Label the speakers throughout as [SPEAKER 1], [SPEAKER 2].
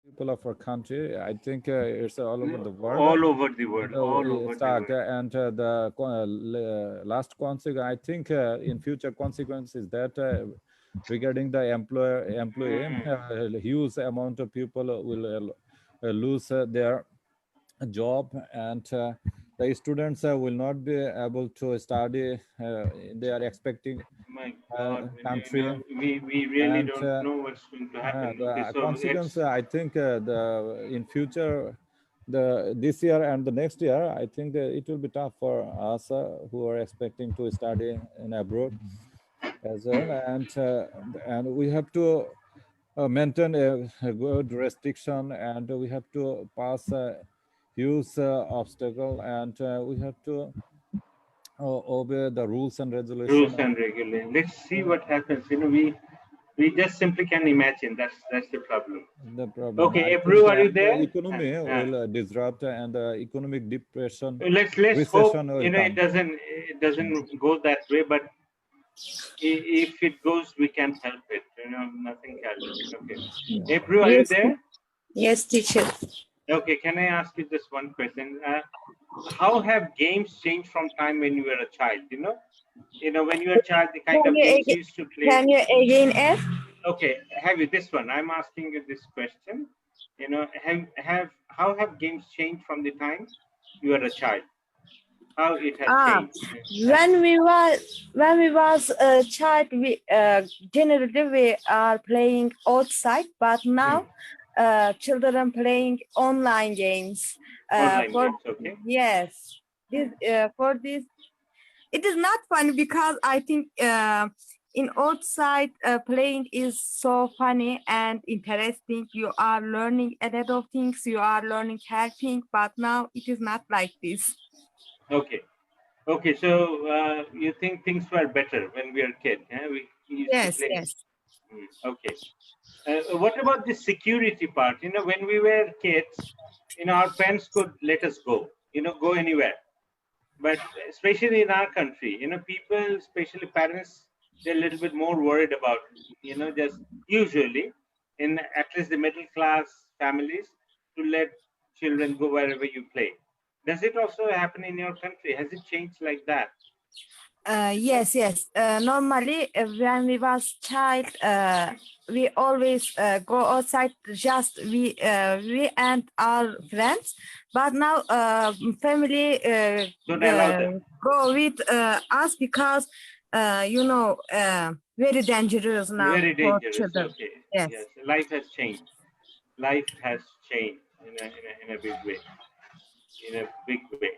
[SPEAKER 1] people of our country. I think it's all over the world.
[SPEAKER 2] All over the world, all
[SPEAKER 1] We
[SPEAKER 2] over the
[SPEAKER 1] start
[SPEAKER 2] world.
[SPEAKER 1] and last consequence. I think in future consequence is that regarding the employee,
[SPEAKER 2] Mm.
[SPEAKER 1] huge amount of people will lose their job, and the students will not be able to study. They are expecting
[SPEAKER 2] My God,
[SPEAKER 1] country,
[SPEAKER 2] we really
[SPEAKER 1] and
[SPEAKER 2] don't know what's going to happen. Okay,
[SPEAKER 1] the
[SPEAKER 2] so
[SPEAKER 1] consequence,
[SPEAKER 2] it's
[SPEAKER 1] I think the in future, the this year and the next year, I think it will be tough for us who are expecting to study in abroad as well, and we have to maintain a good restriction, and we have to pass a huge obstacle, and we have to obey the rules and regulation
[SPEAKER 2] rules
[SPEAKER 1] of
[SPEAKER 2] and regulations. Let's see
[SPEAKER 1] uh,
[SPEAKER 2] what happens. We just simply can imagine. That's the problem.
[SPEAKER 1] the problem.
[SPEAKER 2] Okay,
[SPEAKER 1] I
[SPEAKER 2] Ebru,
[SPEAKER 1] think
[SPEAKER 2] are you
[SPEAKER 1] the
[SPEAKER 2] there?
[SPEAKER 1] economy will disrupt, and economic depression,
[SPEAKER 2] Let's hope
[SPEAKER 1] recession will
[SPEAKER 2] it
[SPEAKER 1] come.
[SPEAKER 2] doesn't go that way. But if it goes, we can't help it. Nothing can. Okay,
[SPEAKER 1] Yeah.
[SPEAKER 2] Ebru, are you
[SPEAKER 3] Yes,
[SPEAKER 2] there?
[SPEAKER 3] yes, teacher.
[SPEAKER 2] Okay, can I ask you just one question? How have games changed from time when you were a child? When you were a child, the kind
[SPEAKER 3] Can
[SPEAKER 2] of
[SPEAKER 3] you
[SPEAKER 2] games you
[SPEAKER 3] again,
[SPEAKER 2] used to play.
[SPEAKER 3] can you again ask?
[SPEAKER 2] Okay, have you this one? I'm asking you this question. How have games changed from the time you were a child? How it has
[SPEAKER 3] Ah,
[SPEAKER 2] changed?
[SPEAKER 3] when we was a child, we generally we are playing outside, but
[SPEAKER 2] Hmm.
[SPEAKER 3] now children playing online games.
[SPEAKER 2] Online
[SPEAKER 3] For
[SPEAKER 2] games, okay.
[SPEAKER 3] yes, this for this it is not funny because I think in outside playing is so funny and interesting. You are learning a lot of things. You are learning helping, but now it is not like this.
[SPEAKER 2] Okay, okay. So you think things were better when we were kids? We used to
[SPEAKER 3] Yes,
[SPEAKER 2] play.
[SPEAKER 3] yes.
[SPEAKER 2] Okay. What about the security part? When we were kids, our parents could let us go. Go anywhere. But especially in our country, people, especially parents, they're a little bit more worried about, just usually in at least the middle class families, to let children go wherever you play. Does it also happen in your country? Has it changed like that?
[SPEAKER 3] Yes, yes. Normally, when we was child, we always go outside. Just we and our friends. But now, family
[SPEAKER 2] Don't allow them.
[SPEAKER 3] go with us because very dangerous now
[SPEAKER 2] Very
[SPEAKER 3] for
[SPEAKER 2] dangerous.
[SPEAKER 3] children.
[SPEAKER 2] Okay.
[SPEAKER 3] Yes.
[SPEAKER 2] Yes. Life has changed. Life has changed in a big way. In a big way.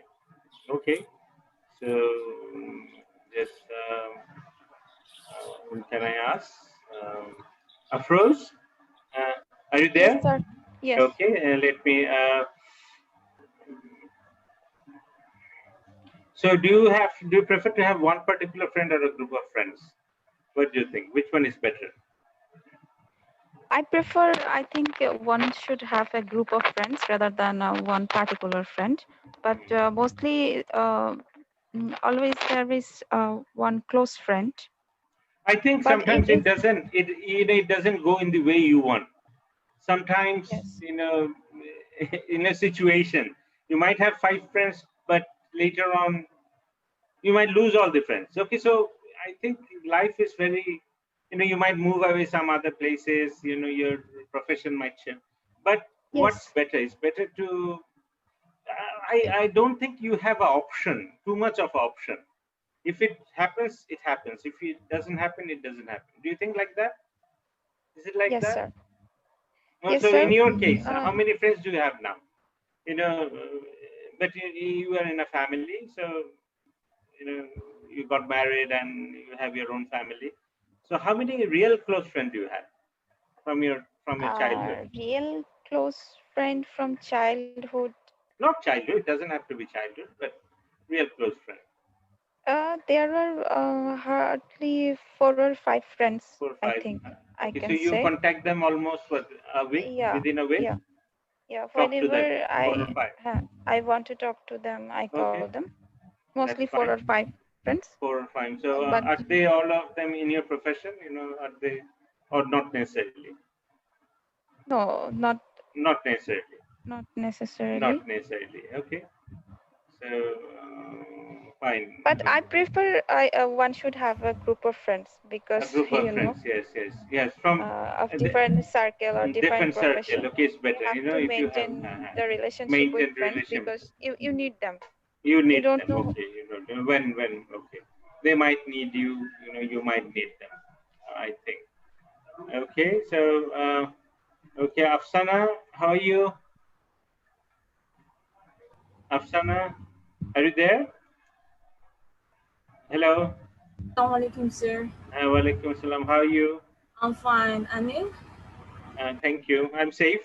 [SPEAKER 2] Okay. So, just can I ask? Afroz, uh, are you
[SPEAKER 4] Yes,
[SPEAKER 2] there?
[SPEAKER 4] sir. Yes.
[SPEAKER 2] Okay, let me. So, do you prefer to have one particular friend or a group of friends? What do you think? Which one is better?
[SPEAKER 4] I think one should have a group of friends rather than one particular friend. But mostly, always there is one close friend.
[SPEAKER 2] I think
[SPEAKER 4] But
[SPEAKER 2] sometimes it doesn't. It doesn't go in the way you want. Sometimes,
[SPEAKER 4] yes,
[SPEAKER 2] in a situation, you might have five friends, but later on you might lose all the friends. Okay, so I think life is very, you might move away some other places, your profession might change. But what's
[SPEAKER 4] yes,
[SPEAKER 2] better? It's better to, I don't think you have an option, too much of option. If it happens, it happens. If it doesn't happen, it doesn't happen. Do you think like that? Is it like
[SPEAKER 4] yes,
[SPEAKER 2] that?
[SPEAKER 4] sir.
[SPEAKER 2] No,
[SPEAKER 4] Yes,
[SPEAKER 2] so in
[SPEAKER 4] sir.
[SPEAKER 2] your case,
[SPEAKER 4] Uh,
[SPEAKER 2] how many friends do you have now? But you are in a family, so you know you got married and you have your own family. So how many real close friends do you have from your childhood?
[SPEAKER 4] real close friend from childhood.
[SPEAKER 2] Not childhood, it doesn't have to be childhood, but real close friend.
[SPEAKER 4] There were hardly 4 or 5 friends,
[SPEAKER 2] Four or
[SPEAKER 4] I
[SPEAKER 2] five.
[SPEAKER 4] think I
[SPEAKER 2] Okay, so
[SPEAKER 4] can
[SPEAKER 2] you
[SPEAKER 4] say.
[SPEAKER 2] contact them almost what, a week,
[SPEAKER 4] Yeah,
[SPEAKER 2] within a week.
[SPEAKER 4] yeah, yeah.
[SPEAKER 2] Talk to them.
[SPEAKER 4] Whenever
[SPEAKER 2] Four or five.
[SPEAKER 4] I want to talk to them, I call
[SPEAKER 2] Okay,
[SPEAKER 4] them. Mostly
[SPEAKER 2] that's
[SPEAKER 4] four or
[SPEAKER 2] fine.
[SPEAKER 4] five friends.
[SPEAKER 2] 4 or 5. So
[SPEAKER 4] But
[SPEAKER 2] are they all of them in your profession? Are they or not necessarily?
[SPEAKER 4] no, not
[SPEAKER 2] Not necessarily.
[SPEAKER 4] Not necessarily.
[SPEAKER 2] Not necessarily. Okay. So fine.
[SPEAKER 4] But I prefer one should have a group of friends because
[SPEAKER 2] A group of friends. Yes, yes, yes. From
[SPEAKER 4] of
[SPEAKER 2] the
[SPEAKER 4] different circle or different
[SPEAKER 2] different circle.
[SPEAKER 4] profession.
[SPEAKER 2] Okay, it's
[SPEAKER 4] You
[SPEAKER 2] better.
[SPEAKER 4] have
[SPEAKER 2] You know,
[SPEAKER 4] to
[SPEAKER 2] if you have
[SPEAKER 4] maintain the relationship with
[SPEAKER 2] maintained
[SPEAKER 4] friends
[SPEAKER 2] relation,
[SPEAKER 4] because you need them.
[SPEAKER 2] you
[SPEAKER 4] You
[SPEAKER 2] need
[SPEAKER 4] don't
[SPEAKER 2] them.
[SPEAKER 4] know.
[SPEAKER 2] Okay, you know when okay, they might need you. You know, you might need them. I think. Okay, so okay, Afsana, how are you? Afsana, are you there? Hello.
[SPEAKER 5] Assalamualaikum, sir.
[SPEAKER 2] Walaikum salam. How are you?
[SPEAKER 5] I'm fine. And you?
[SPEAKER 2] Thank you. I'm safe.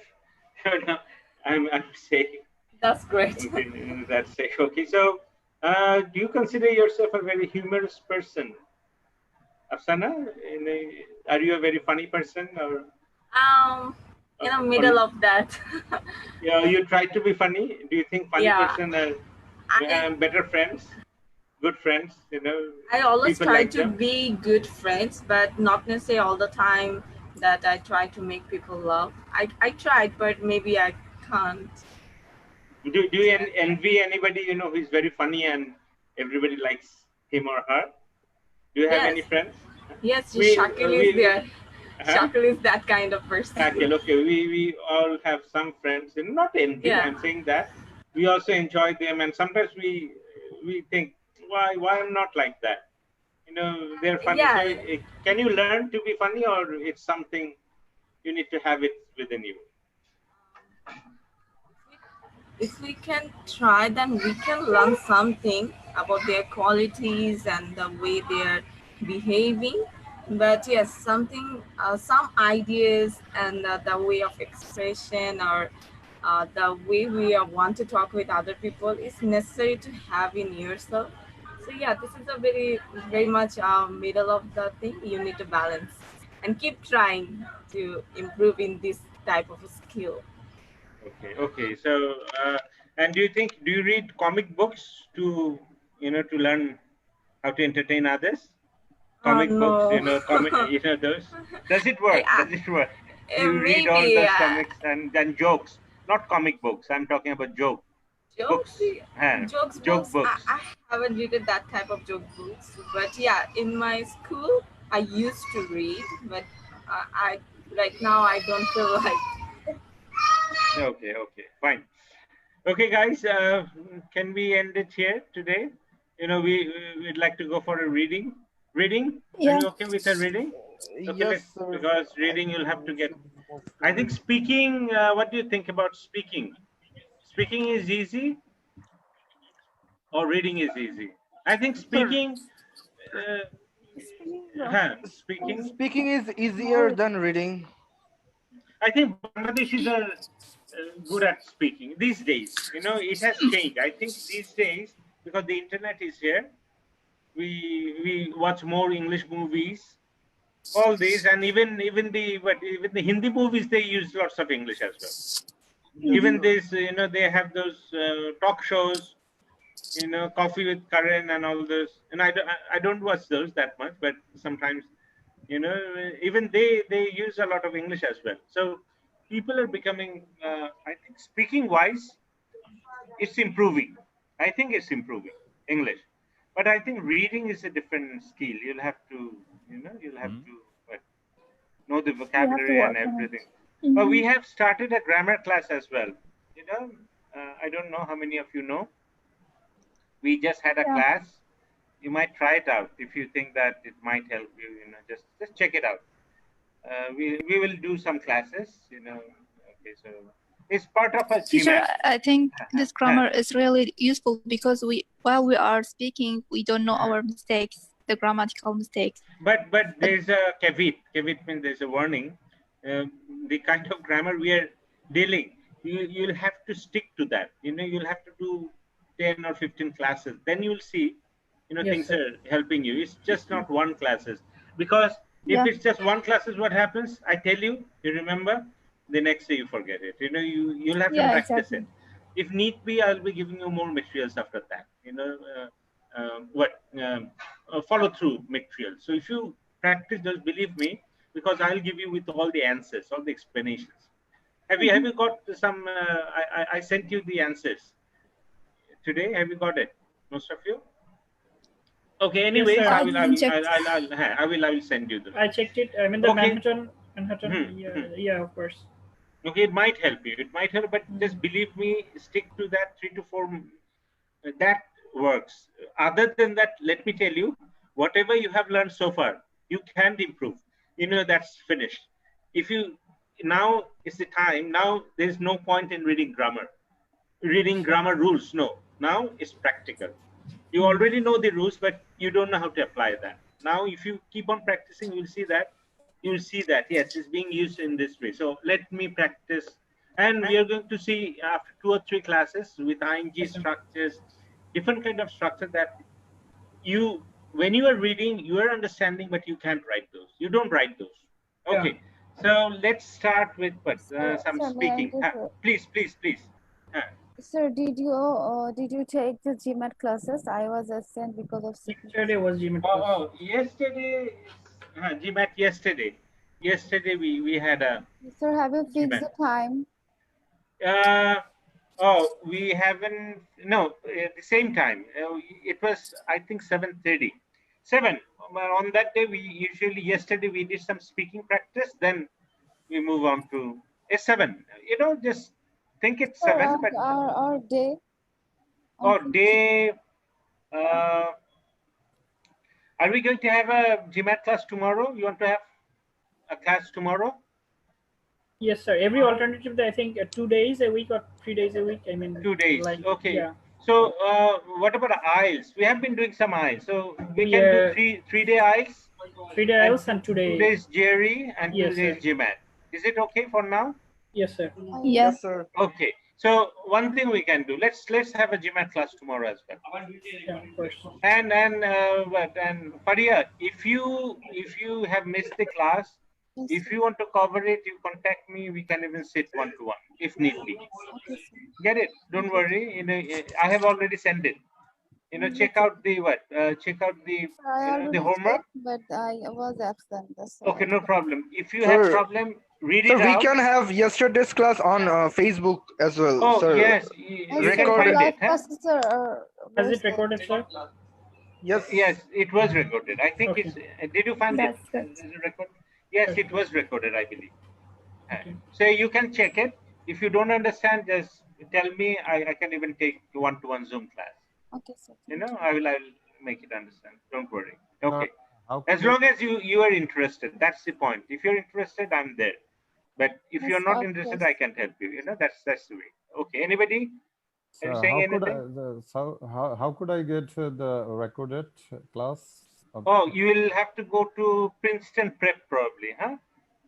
[SPEAKER 2] No, I'm safe.
[SPEAKER 5] That's great.
[SPEAKER 2] Okay, that's safe. Okay, so do you consider yourself a very humorous person, Afsana? Are you a very funny person or
[SPEAKER 5] In the
[SPEAKER 2] on,
[SPEAKER 5] middle of that.
[SPEAKER 2] yeah, you try to be funny? Do you think funny
[SPEAKER 5] Yeah.
[SPEAKER 2] person are
[SPEAKER 5] I
[SPEAKER 2] better friends, good friends? You know,
[SPEAKER 5] I always
[SPEAKER 2] people
[SPEAKER 5] try
[SPEAKER 2] like
[SPEAKER 5] to
[SPEAKER 2] them.
[SPEAKER 5] be good friends, but not necessarily all the time that I try to make people laugh. I tried, but maybe I can't.
[SPEAKER 2] Do you envy anybody you know who's very funny and everybody likes him or her? Do you have
[SPEAKER 5] Yes.
[SPEAKER 2] any friends?
[SPEAKER 5] Yes,
[SPEAKER 2] We
[SPEAKER 5] Shakil is
[SPEAKER 2] we
[SPEAKER 5] there.
[SPEAKER 2] huh?
[SPEAKER 5] Shakil is that kind of
[SPEAKER 2] Okay,
[SPEAKER 5] person.
[SPEAKER 2] okay. We all have some friends, and not envy.
[SPEAKER 5] Yeah.
[SPEAKER 2] I'm saying that we also enjoy them, and sometimes we think why I'm not like that. You know, they're funny. So
[SPEAKER 5] Yeah.
[SPEAKER 2] can you learn to be funny, or it's something you need to have it within you?
[SPEAKER 5] If we can try, then we can learn something about their qualities and the way they're behaving. But yes, something, some ideas and the way of expression or the way we want to talk with other people is necessary to have in yourself. So yeah, this is a very much middle of the thing. You need to balance and keep trying to improve in this type of a skill.
[SPEAKER 2] Okay, okay. So, and do you read comic books to to learn how to entertain others? Comic books,
[SPEAKER 5] No.
[SPEAKER 2] those. Does it work?
[SPEAKER 5] I,
[SPEAKER 2] Does it work? You read all
[SPEAKER 5] maybe
[SPEAKER 2] those comics and then jokes, not comic books. I'm talking about joke
[SPEAKER 5] jokes,
[SPEAKER 2] books,
[SPEAKER 5] jokes
[SPEAKER 2] joke
[SPEAKER 5] books.
[SPEAKER 2] books.
[SPEAKER 5] I haven't read that type of joke books, but yeah, in my school I used to read, but I right now I don't feel like.
[SPEAKER 2] Okay, okay, fine. Okay, guys, can we end it here today? You know, we'd like to go for a reading. Reading? Are
[SPEAKER 6] Yeah.
[SPEAKER 2] you okay with a reading? Okay,
[SPEAKER 1] Yes,
[SPEAKER 2] let's
[SPEAKER 1] sir.
[SPEAKER 2] because reading you'll have to get. I think speaking. What do you think about speaking? Speaking is easy, or reading is easy? I think
[SPEAKER 6] Sir,
[SPEAKER 2] speaking. Speaking.
[SPEAKER 6] speaking is easier than reading.
[SPEAKER 2] I think Bangladeshis are good at speaking these days. You know, it has changed. I think these days because the internet is here, we watch more English movies. All these and even the Hindi movies they use lots of English as well. Even this, they have those talk shows, Coffee with Karan and all those. And I don't watch those that much, but sometimes, even they use a lot of English as well. So people are becoming, I think, speaking wise, it's improving. I think it's improving English, but I think reading is a different skill. You'll have to, you'll have to know the
[SPEAKER 6] You have to
[SPEAKER 2] vocabulary and
[SPEAKER 6] work on
[SPEAKER 2] everything.
[SPEAKER 6] it.
[SPEAKER 2] But we have started a grammar class as well. You know, I don't know how many of you know. We just had a
[SPEAKER 6] Yeah.
[SPEAKER 2] class. You might try it out if you think that it might help you. Just check it out. We will do some classes. Okay, so it's part of a
[SPEAKER 6] Teacher,
[SPEAKER 2] GMAT.
[SPEAKER 6] I think this grammar is really useful because while we are speaking, we don't know our mistakes, the grammatical mistakes.
[SPEAKER 2] But there's a caveat. Caveat means there's a warning. The kind of grammar we are dealing, you'll have to stick to that. You'll have to do 10 or 15 classes. Then you'll see,
[SPEAKER 5] Yes,
[SPEAKER 2] things
[SPEAKER 5] sir.
[SPEAKER 2] are helping you. It's just not one classes. Because if
[SPEAKER 6] Yeah.
[SPEAKER 2] it's just one classes, what happens? I tell you, you remember, the next day you forget it. You'll have to
[SPEAKER 6] Yeah,
[SPEAKER 2] practice
[SPEAKER 6] exactly.
[SPEAKER 2] it. If need be, I'll be giving you more materials after that. Follow through material. So if you practice those, believe me, because I'll give you with all the answers, all the explanations. Have you got some? I sent you the answers today. Have you got it, most of you? Okay. Anyways,
[SPEAKER 7] sir.
[SPEAKER 2] I
[SPEAKER 6] I
[SPEAKER 2] will.
[SPEAKER 6] didn't check.
[SPEAKER 2] I will send you the.
[SPEAKER 7] I checked it. I mean, the
[SPEAKER 2] Okay.
[SPEAKER 7] Manhattan. Yeah, of course.
[SPEAKER 2] Okay, it might help you. It might help, but just believe me, stick to that 3 to 4. That works. Other than that, let me tell you, whatever you have learned so far, you can't improve. You know, that's finished. If you now is the time. Now there's no point in reading grammar rules. No, now it's practical. You already know the rules, but you don't know how to apply that. Now, if you keep on practicing, you'll see that yes, it's being used in this way. So let me practice, and we are going to see after 2 or 3 classes with ing structures, different kind of structure that you, when you are reading, you are understanding, but you can't write those. You don't write those. Okay. So let's start with some
[SPEAKER 8] Sir, may I
[SPEAKER 2] speaking. Please.
[SPEAKER 8] Sir, did you take the GMAT classes? I was absent because of sickness.
[SPEAKER 7] Yesterday was GMAT class.
[SPEAKER 2] Yesterday, GMAT yesterday. Yesterday we had a.
[SPEAKER 8] Sir, have you fixed
[SPEAKER 2] GMAT.
[SPEAKER 8] the time?
[SPEAKER 2] We haven't. No, at the same time. It was, I think, 7:30. 7. On that day, yesterday we did some speaking practice. Then we move on to a 7. You know, just think it's 7, but
[SPEAKER 8] Our day.
[SPEAKER 2] day. Are we going to have a GMAT class tomorrow? You want to have a class tomorrow?
[SPEAKER 7] Yes, sir. Every alternative, I think 2 days a week or 3 days a week. I mean,
[SPEAKER 2] 2 days.
[SPEAKER 7] like,
[SPEAKER 2] Okay.
[SPEAKER 7] Yeah.
[SPEAKER 2] So what about IELTS? We have been doing some IELTS. So we can do 3-day IELTS.
[SPEAKER 7] 3-day IELTS and 2 days.
[SPEAKER 2] 2 days GRE and
[SPEAKER 7] Yes,
[SPEAKER 2] 2 days
[SPEAKER 7] sir.
[SPEAKER 2] GMAT. Is it okay for now?
[SPEAKER 7] Yes, sir.
[SPEAKER 6] Yes.
[SPEAKER 9] sir.
[SPEAKER 2] Okay. So one thing we can do. Let's have a GMAT class tomorrow as well.
[SPEAKER 7] Yeah, of course.
[SPEAKER 2] And Faria, if you have missed the class, if you want to cover it, you contact me. We can even sit 1-to-1 if need be. Get it? Don't worry. You know, I have already sent it. You know, check out the check out the the homework.
[SPEAKER 8] But I was absent. That's
[SPEAKER 2] Okay, no problem. If you
[SPEAKER 9] Sir,
[SPEAKER 2] have problem, read
[SPEAKER 9] Sir,
[SPEAKER 2] it
[SPEAKER 9] we
[SPEAKER 2] out.
[SPEAKER 9] can have yesterday's class on Facebook as well.
[SPEAKER 2] Oh
[SPEAKER 9] sir.
[SPEAKER 2] yes, you can
[SPEAKER 9] Recorded.
[SPEAKER 2] find it. Huh?
[SPEAKER 7] Has it recorded, sir?
[SPEAKER 9] Yes.
[SPEAKER 2] Yes, it was recorded. I think
[SPEAKER 7] Okay.
[SPEAKER 2] it's. Did you find
[SPEAKER 6] That's
[SPEAKER 2] it?
[SPEAKER 6] good.
[SPEAKER 2] Is it recorded? Yes, it was recorded, I believe.
[SPEAKER 7] Okay.
[SPEAKER 2] So you can check it. If you don't understand, just tell me. I can even take 1-to-1 Zoom class.
[SPEAKER 8] Okay, sir.
[SPEAKER 2] You know, I will make it understand. Don't worry. Okay.
[SPEAKER 1] How
[SPEAKER 2] As long as you are interested, that's the point. If you're interested, I'm there. But if
[SPEAKER 8] Yes,
[SPEAKER 2] you're not
[SPEAKER 8] of
[SPEAKER 2] interested,
[SPEAKER 8] course.
[SPEAKER 2] I can't help you. You know, that's the way. Okay. Anybody? Are you
[SPEAKER 1] So
[SPEAKER 2] saying
[SPEAKER 1] how could
[SPEAKER 2] anything?
[SPEAKER 1] how could I get the recorded class?
[SPEAKER 2] Oh, you will have to go to Princeton Prep probably, huh?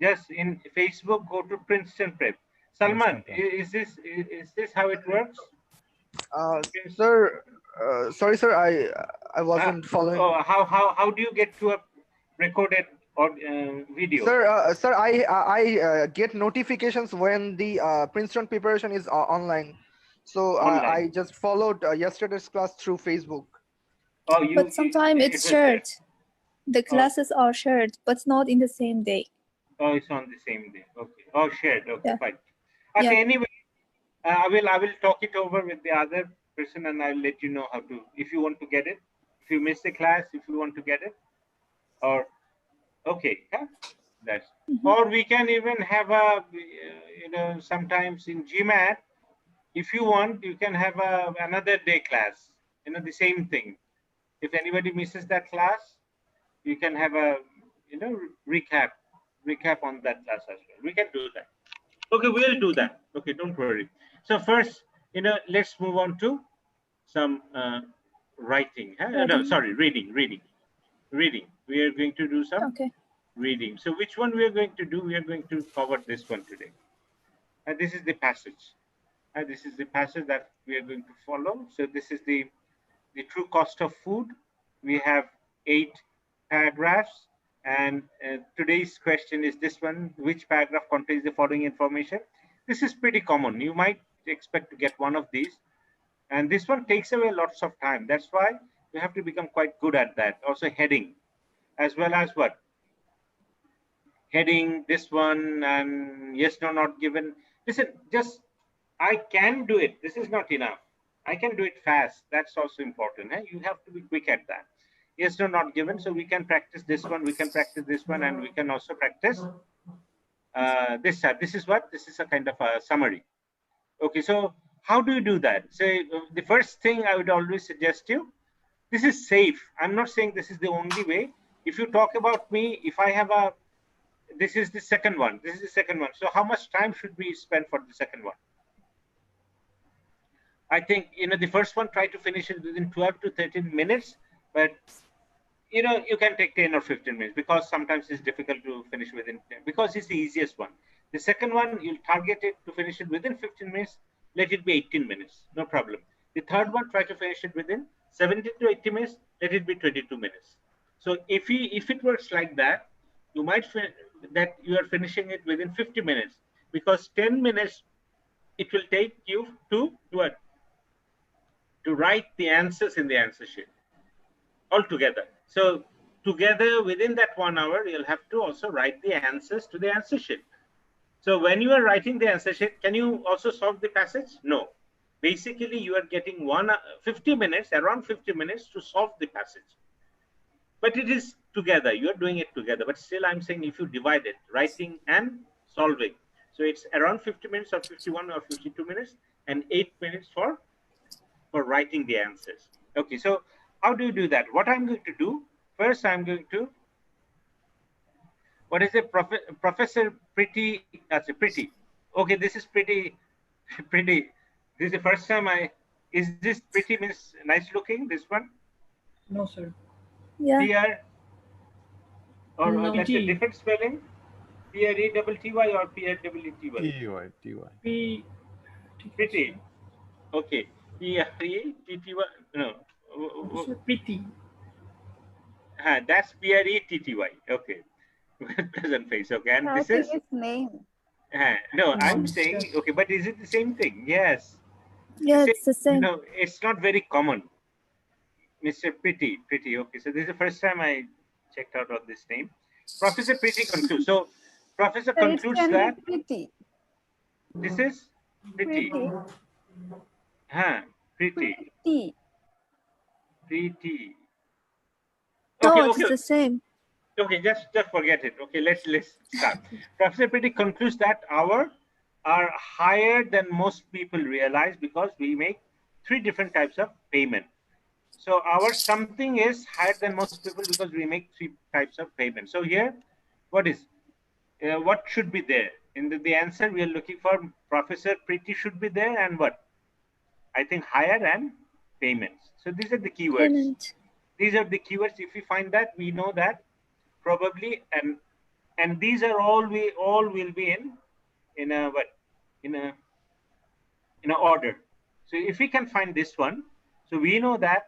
[SPEAKER 2] Just in Facebook, go to Princeton Prep. Salman, is this how it works?
[SPEAKER 9] Sir, sorry, sir, I wasn't following.
[SPEAKER 2] Oh, how do you get to a recorded or video?
[SPEAKER 9] Sir, I get notifications when the Princeton preparation is online. So
[SPEAKER 2] Online.
[SPEAKER 9] I just followed yesterday's class through Facebook.
[SPEAKER 2] Oh,
[SPEAKER 6] But sometimes it's shared. The classes are shared, but not in the same day.
[SPEAKER 2] Oh, it's on the same day. Okay. Oh, shared. Okay,
[SPEAKER 6] Yeah.
[SPEAKER 2] fine. Okay.
[SPEAKER 6] Yeah.
[SPEAKER 2] Anyway, I will talk it over with the other person, and I'll let you know how to. If you want to get it, if you miss the class, if you want to get it, or okay, yeah, that's. Or we can even have a, sometimes in GMAT, if you want, you can have another day class. You know, the same thing. If anybody misses that class, you can have a, recap on that class as well. We can do that. Okay, we'll do that. Okay, don't worry. So first, let's move on to some writing. Huh? No, sorry, reading. We are going to do some reading. So which one we are going to do? We are going to cover this one today. And this is the passage. And this is the passage that we are going to follow. So this is the true cost of food. We have 8 paragraphs. And today's question is this one: which paragraph contains the following information? This is pretty common. You might expect to get one of these. And this one takes away lots of time. That's why you have to become quite good at that. Also heading, as well as what? Heading, this one, and yes, no, not given. Listen, just I can do it. This is not enough. I can do it fast. That's also important. You have to be quick at that. Yes, no, not given. So we can practice this one. We can practice this one, and we can also practice this type. This is what? This is a kind of a summary. Okay, so how do you do that? Say the first thing I would always suggest you. This is safe. I'm not saying this is the only way. If you talk about me, if I have a, this is the second one. This is the second one. So how much time should we spend for the second one? I think, the first one, try to finish it within 12 to 13 minutes, but, you can take 10 or 15 minutes because sometimes it's difficult to finish within 10 because it's the easiest one. The second one, you'll target it to finish it within 15 minutes, let it be 18 minutes, no problem. The third one, try to finish it within 70 to 80 minutes, let it be 22 minutes. So if it works like that, you might find that you are finishing it within 50 minutes because 10 minutes it will take you to what? To write the answers in the answer sheet altogether. So together within that 1 hour, you'll have to also write the answers to the answer sheet. So when you are writing the answer sheet, can you also solve the passage? No. Basically, you are getting 50 minutes, around 50 minutes to solve the passage. But it is together, you are doing it together. But still, I'm saying if you divide it, writing and solving. So it's around 50 minutes or 51 or 52 minutes and 8 minutes for writing the answers. Okay, so how do you do that? What I'm going to do, first I'm going to, what is it, Professor Pretty, that's a Pretty. Okay, this is pretty. This is the first time is this Pretty means nice looking, this one?
[SPEAKER 7] No, sir.
[SPEAKER 8] Yeah.
[SPEAKER 2] PR, or
[SPEAKER 7] No.
[SPEAKER 2] that's a different spelling? P-R-E-T-T-Y or P-R-E-T-T-Y?
[SPEAKER 7] P.
[SPEAKER 2] Pretty. Okay. P-R-E-T-T-Y. No.
[SPEAKER 7] Pretty.
[SPEAKER 2] That's P-R-E-T-T-Y. Okay. Pleasant face. Okay. And
[SPEAKER 8] I
[SPEAKER 2] this
[SPEAKER 8] think
[SPEAKER 2] is?
[SPEAKER 8] it's name.
[SPEAKER 2] No, I'm saying, okay, but is it the same thing? Yes.
[SPEAKER 8] Yeah, it's the same.
[SPEAKER 2] No, it's not very common. Mr. Pretty. Okay. So this is the first time I checked out of this name. Professor Pretty concludes. So Professor concludes that.
[SPEAKER 8] Pretty.
[SPEAKER 2] This is Pretty. Pretty. Pretty.
[SPEAKER 6] No, it's the same.
[SPEAKER 2] Okay, just forget it. Okay, let's start. Professor Pretty concludes that our are higher than most people realize because we make 3 different types of payment. So our something is higher than most people because we make 3 types of payment. So here, what should be there? In the answer, we are looking for Professor Pretty should be there and what? I think higher and payments. So these are the keywords.
[SPEAKER 6] Payment.
[SPEAKER 2] These are the keywords. If we find that, we know that probably, and these are all will be in a order. So if we can find this one, so we know that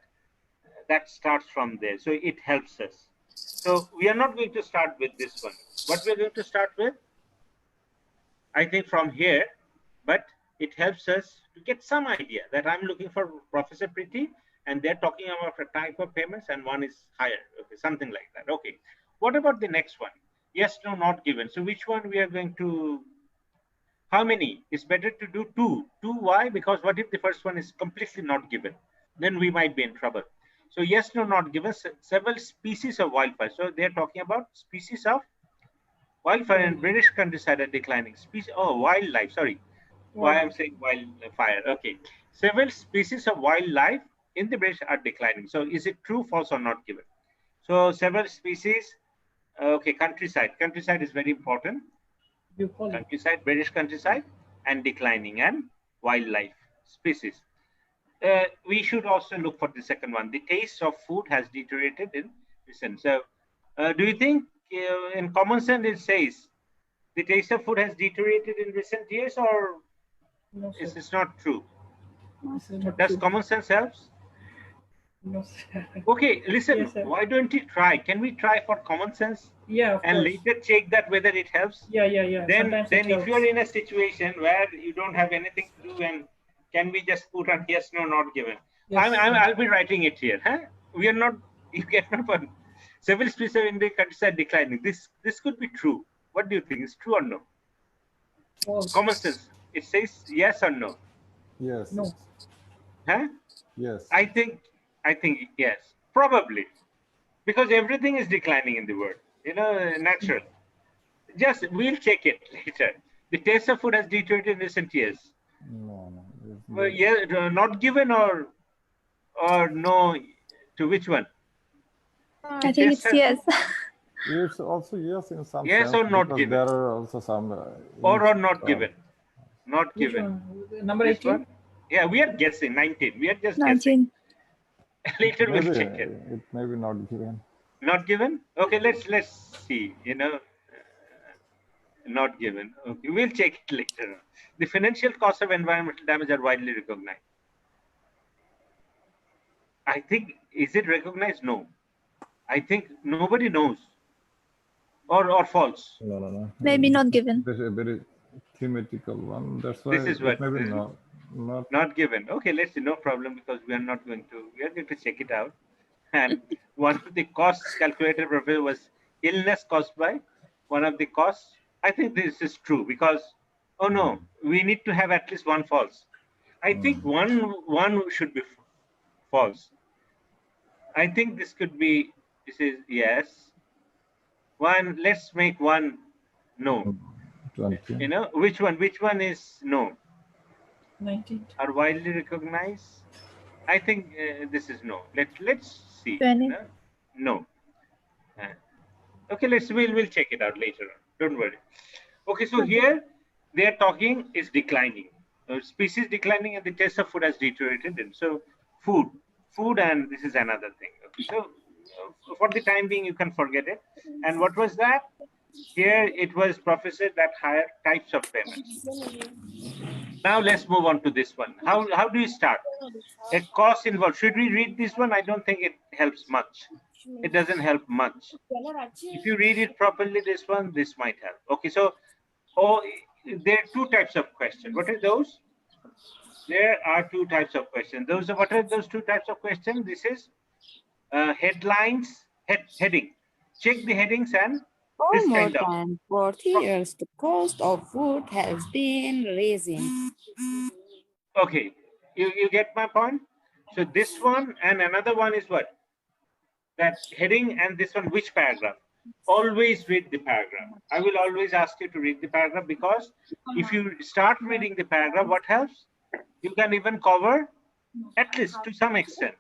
[SPEAKER 2] starts from there. So it helps us. So we are not going to start with this one. What we are going to start with, I think from here, but it helps us to get some idea that I'm looking for Professor Pretty and they're talking about a type of payments and one is higher. Okay, something like that. Okay. What about the next one? Yes, no, not given. So which one we are going to, how many? It's better to do 2. 2, why? Because what if the first one is completely not given? Then we might be in trouble. So yes, no, not given. Several species of wildfire. So they're talking about species of wildfire in British countryside are declining. Wildlife, sorry. Why I'm saying wildfire. Okay. Several species of wildlife in the British are declining. So is it true, false, or not given? So several species, okay, countryside. Countryside is very important. Countryside, British countryside, and declining, and wildlife species. We should also look for the second one. The taste of food has deteriorated in recent. So do you think in common sense it says the taste of food has deteriorated in recent years, or
[SPEAKER 7] no,
[SPEAKER 2] is this not true?
[SPEAKER 7] Not
[SPEAKER 2] Does
[SPEAKER 7] true.
[SPEAKER 2] common sense helps?
[SPEAKER 7] No, sir.
[SPEAKER 2] Okay, listen,
[SPEAKER 7] Yes, sir.
[SPEAKER 2] why don't you try? Can we try for common sense?
[SPEAKER 7] Yeah, of
[SPEAKER 2] and
[SPEAKER 7] course.
[SPEAKER 2] later check that whether it helps?
[SPEAKER 7] Yeah.
[SPEAKER 2] Then
[SPEAKER 7] Sometimes
[SPEAKER 2] if you are in a situation where you don't have anything to do, and can we just put on yes, no, not given?
[SPEAKER 7] Yes,
[SPEAKER 2] I'll be writing it here. We are not, you cannot put several species in the countryside declining. This could be true. What do you think? Is true or no?
[SPEAKER 7] false.
[SPEAKER 2] Common sense. It says yes or no.
[SPEAKER 1] Yes.
[SPEAKER 7] No.
[SPEAKER 2] Huh?
[SPEAKER 1] Yes.
[SPEAKER 2] I think yes, probably, because everything is declining in the world. Natural. Just we'll check it later. The taste of food has deteriorated in recent years.
[SPEAKER 1] No.
[SPEAKER 2] Well, yeah, not given or no. To which one?
[SPEAKER 6] I think it's yes.
[SPEAKER 1] It's also yes in some
[SPEAKER 2] Yes
[SPEAKER 1] sense
[SPEAKER 2] or not
[SPEAKER 1] because
[SPEAKER 2] given,
[SPEAKER 1] there are also some
[SPEAKER 2] or not given, not
[SPEAKER 7] Which
[SPEAKER 2] given.
[SPEAKER 7] one? Number
[SPEAKER 2] This
[SPEAKER 7] 18?
[SPEAKER 2] one? Yeah, we are guessing 19. We are just guessing.
[SPEAKER 6] 19.
[SPEAKER 2] Later we'll
[SPEAKER 1] maybe
[SPEAKER 2] check it.
[SPEAKER 1] it may be not given.
[SPEAKER 2] Not given? Okay, let's see. Not given. Okay, we'll check it later on. The financial costs of environmental damage are widely recognized. I think, is it recognized? No. I think nobody knows. Or false.
[SPEAKER 1] No.
[SPEAKER 6] Maybe not given.
[SPEAKER 1] This is a very thematical one. That's why
[SPEAKER 2] This is
[SPEAKER 1] it
[SPEAKER 2] what
[SPEAKER 1] may be
[SPEAKER 2] this is not given. Okay, let's see, no problem, because we are going to check it out. And one of the costs calculated was illness caused by one of the costs. I think this is true because, oh no, we need to have at least one false. I think one should be false. I think this is yes. One, let's make one no.
[SPEAKER 1] 20.
[SPEAKER 2] Which one is no?
[SPEAKER 7] 19.
[SPEAKER 2] Are widely recognized? I think this is no. Let's see.
[SPEAKER 6] 20.
[SPEAKER 2] No. Okay, we'll check it out later on. Don't worry. Okay, so here they are talking is declining. Species declining and the taste of food has deteriorated. And so food, and this is another thing. Okay, so for the time being, you can forget it. And what was that? Here it was professor that higher types of payments. Now let's move on to this one. How do you start? A cost involved. Should we read this one? I don't think it helps much. It doesn't help much. If you read it properly, this might help. Okay, so there are two types of questions. What are those? There are two types of questions. What are those two types of questions? This is headlines, heading. Check the headings and
[SPEAKER 10] For
[SPEAKER 2] this
[SPEAKER 10] more
[SPEAKER 2] kind of.
[SPEAKER 10] than 40 years, the cost of food has been rising.
[SPEAKER 2] Okay, you get my point? So this one and another one is what? That heading, and this one, which paragraph? Always read the paragraph. I will always ask you to read the paragraph, because if you start reading the paragraph, what helps? You can even cover, at least to some extent,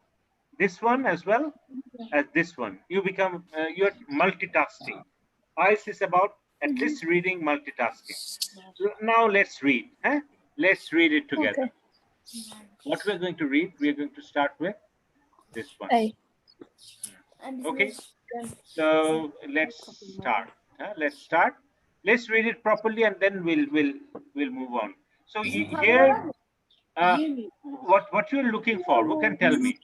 [SPEAKER 2] this one as well as this one. You become, you're multitasking. IELTS is about at least reading, multitasking. So now let's read. Let's read it together. Okay. What we're going to read, we're going to start with this one.
[SPEAKER 6] A.
[SPEAKER 2] Okay, so let's start. Let's read it properly, and then we'll move on. So here, what you're looking for? Who can tell me?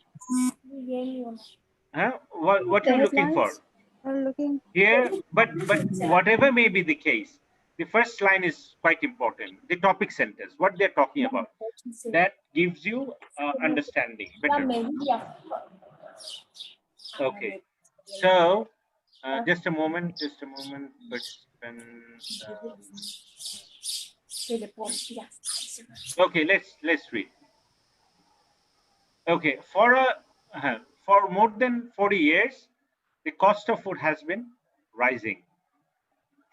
[SPEAKER 2] What you're looking for? Here, but whatever may be the case, the first line is quite important. The topic sentence, what they're talking about, that gives you understanding better. Okay, so just a moment. Okay, let's read. Okay, for more than 40 years, the cost of food has been rising.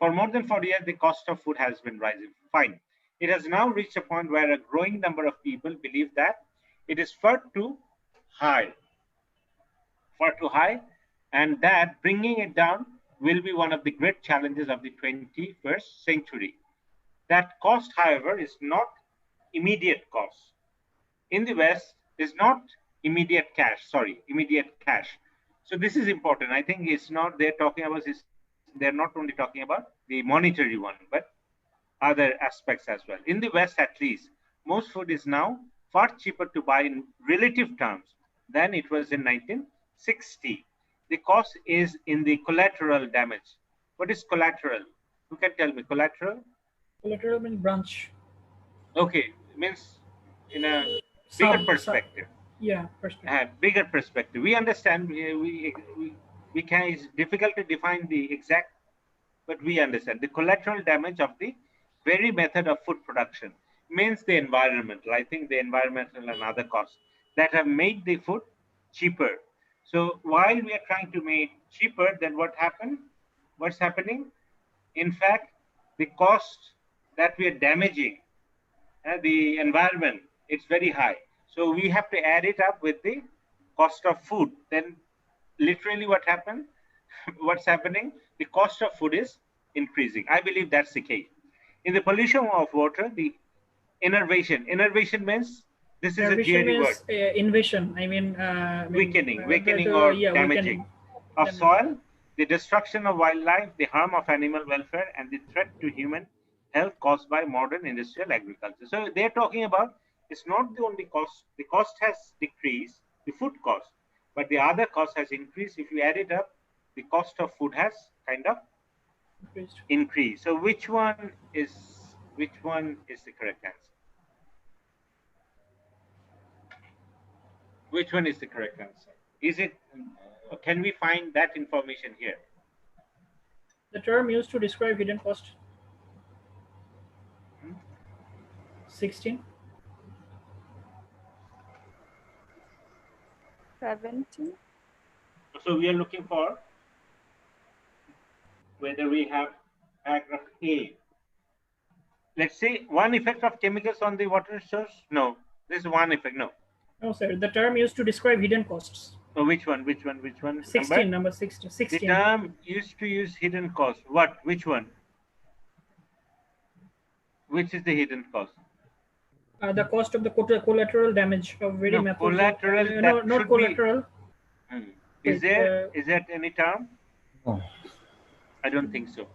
[SPEAKER 2] For more than 40 years, the cost of food has been rising. Fine. It has now reached a point where a growing number of people believe that it is far too high, and that bringing it down will be one of the great challenges of the 21st century. That cost, however, is not immediate cost. In the West, is not immediate cash. So this is important. I think it's not they're talking about this. They're not only talking about the monetary one, but other aspects as well. In the West, at least, most food is now far cheaper to buy in relative terms than it was in 1960. The cost is in the collateral damage. What is collateral? Who can tell me? Collateral?
[SPEAKER 7] Collateral means branch.
[SPEAKER 2] Okay, means in a bigger perspective.
[SPEAKER 7] Yeah, perspective.
[SPEAKER 2] Bigger perspective. We understand. We can. It's difficult to define the exact, but we understand the collateral damage of the very method of food production. means the environmental. I think the environmental and other costs that have made the food cheaper. So while we are trying to make cheaper, then what happened? What's happening? In fact, the cost that we are damaging the environment, it's very high. So we have to add it up with the cost of food. Then literally what happened? What's happening? The cost of food is increasing. I believe that's the case. In the pollution of water, the innervation. Innervation means this is a
[SPEAKER 7] Innervation
[SPEAKER 2] GRE word.
[SPEAKER 7] means invasion.
[SPEAKER 2] Weakening or
[SPEAKER 7] yeah,
[SPEAKER 2] damaging of soil, the destruction of wildlife, the harm of animal welfare, and the threat to human health caused by modern industrial agriculture. So they're talking about it's not the only cost. The cost has decreased, the food cost, but the other cost has increased. If you add it up, the cost of food has kind of increased. So which one is the correct answer? Which one is the correct answer? Is it? Can we find that information here?
[SPEAKER 7] The term used to describe hidden cost. 16.
[SPEAKER 3] 17.
[SPEAKER 2] So we are looking for whether we have paragraph A. Let's say one effect of chemicals on the water source. No, this is one effect. No.
[SPEAKER 7] No, sir. The term used to describe hidden costs.
[SPEAKER 2] Oh, which one? Which one? Which one?
[SPEAKER 7] 16. Number 16. 16.
[SPEAKER 2] The term used to use hidden cost. What? Which one? Which is the hidden cost?
[SPEAKER 7] The cost of the collateral damage of very methods.
[SPEAKER 2] Collateral.
[SPEAKER 7] Not collateral.
[SPEAKER 2] Is there any term?
[SPEAKER 1] Oh.
[SPEAKER 2] I don't think so.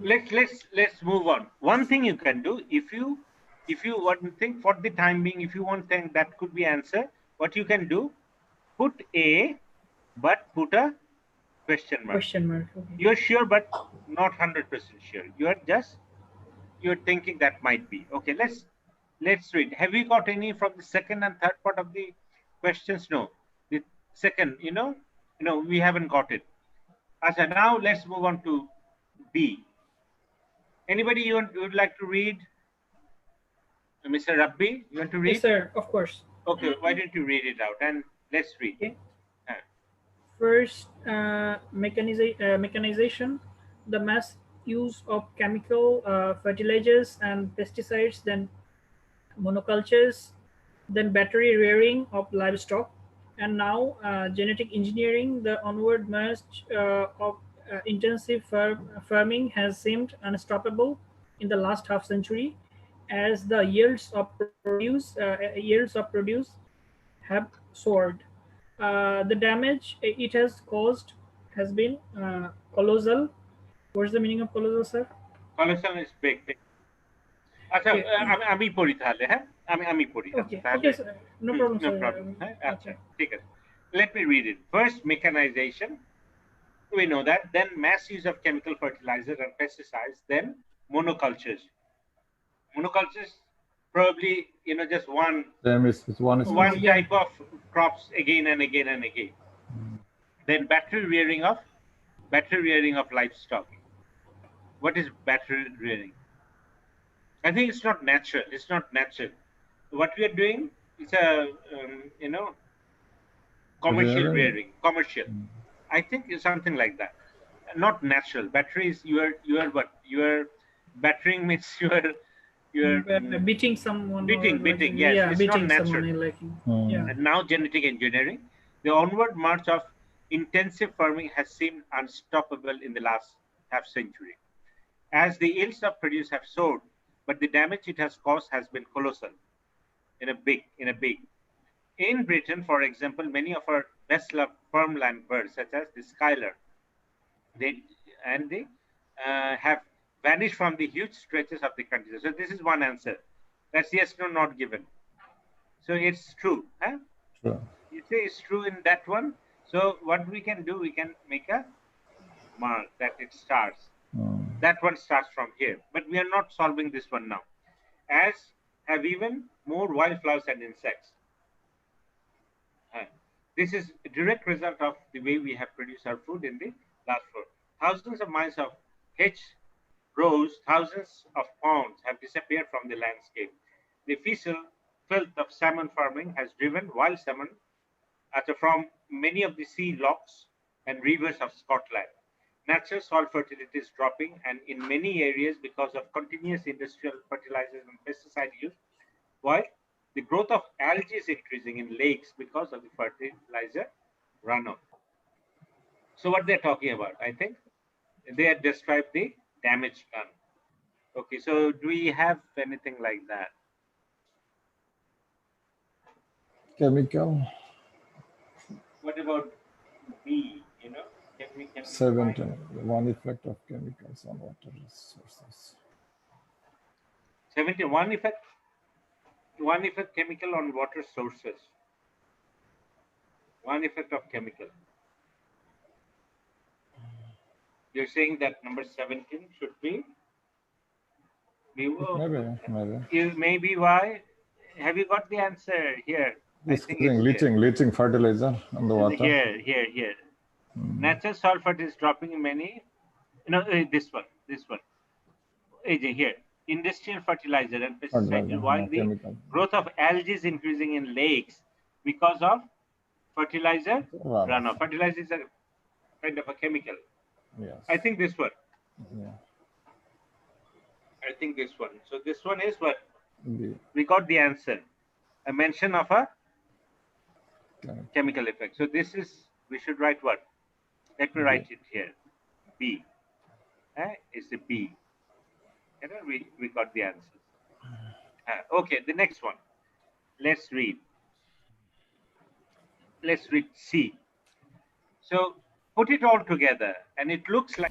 [SPEAKER 2] Let's move on. One thing you can do if you want to think for the time being, if you want to think that could be answer, what you can do, put A, but put a question mark.
[SPEAKER 7] Question mark. Okay.
[SPEAKER 2] You're sure, but not 100% sure. You're thinking that might be. Okay, let's read. Have we got any from the second and third part of the questions? No. The second, we haven't got it. So now let's move on to B. Anybody you would like to read? Mr. Rabbi, you want to read?
[SPEAKER 7] Yes, sir. Of course.
[SPEAKER 2] Okay, why don't you read it out and let's read.
[SPEAKER 7] Okay. First, mechanization, the mass use of chemical fertilizers and pesticides, then monocultures, then battery rearing of livestock, and now genetic engineering. The onward march of intensive farming has seemed unstoppable in the last half century, as the yields of produce have soared. The damage it has caused has been colossal. What's the meaning of colossal, sir?
[SPEAKER 2] Colossal is big. আচ্ছা আমি পড়ি তাহলে হ্যাঁ আমি পড়ি
[SPEAKER 7] Okay, sir. No problem,
[SPEAKER 2] no
[SPEAKER 7] sir.
[SPEAKER 2] problem আচ্ছা ঠিক আছে. Let me read it. First, mechanization. We know that. Then mass use of chemical fertilizer and pesticides. Then monocultures. Monocultures, probably just one type of crops again and again and again. Then battery rearing of livestock. What is battery rearing? I think it's not natural. It's not natural. What we are doing is a commercial rearing. Commercial. I think it's something like that. Not natural. Batteries. You are what? You are battering means you are
[SPEAKER 7] beating someone.
[SPEAKER 2] Beating. Yes,
[SPEAKER 7] yeah,
[SPEAKER 2] it's
[SPEAKER 7] beating
[SPEAKER 2] not natural.
[SPEAKER 7] someone yeah.
[SPEAKER 2] And now genetic engineering. The onward march of intensive farming has seemed unstoppable in the last half century, as the yields of produce have soared, but the damage it has caused has been colossal. In a big. In Britain, for example, many of our best loved farmland birds, such as the skylar, they have vanished from the huge stretches of the country. So this is one answer. That's yes, no, not given. So it's true. Huh?
[SPEAKER 1] Sure.
[SPEAKER 2] You say it's true in that one. So what we can do, we can make a mark that it starts. That one starts from here. But we are not solving this one now. As have even more wildflowers and insects. This is a direct result of the way we have produced our food in the last 4. Thousands of miles of hedge grows, thousands of ponds have disappeared from the landscape. The filth of salmon farming has driven wild salmon from many of the sea lochs and rivers of Scotland. Natural soil fertility is dropping, and in many areas because of continuous industrial fertilizers and pesticide use, while the growth of algae is increasing in lakes because of the fertilizer runoff. So what they're talking about, I think they had described the damage done. Okay, so do we have anything like that?
[SPEAKER 1] Chemical.
[SPEAKER 2] What about B? You know, can we
[SPEAKER 1] 17. One effect of chemicals on water resources.
[SPEAKER 2] 71 effect. One effect chemical on water sources. One effect of chemical. You're saying that number 17 should be? Maybe why? Have you got the answer here?
[SPEAKER 1] Leaching fertilizer on the water.
[SPEAKER 2] Here. Natural soil fertilizer is dropping in many. No, this one. Here. Industrial fertilizer and pesticide, while the growth of algae is increasing in lakes because of fertilizer runoff. Fertilizer is a kind of a chemical.
[SPEAKER 1] Yes.
[SPEAKER 2] I think this one.
[SPEAKER 1] Yeah.
[SPEAKER 2] I think this one. So this one is what?
[SPEAKER 1] B.
[SPEAKER 2] We got the answer. A mention of a chemical effect. So this is, we should write what? Let me write it here. B. Is the B. You know, we got the answers. Okay, the next one. Let's read C. So put it all together and it looks like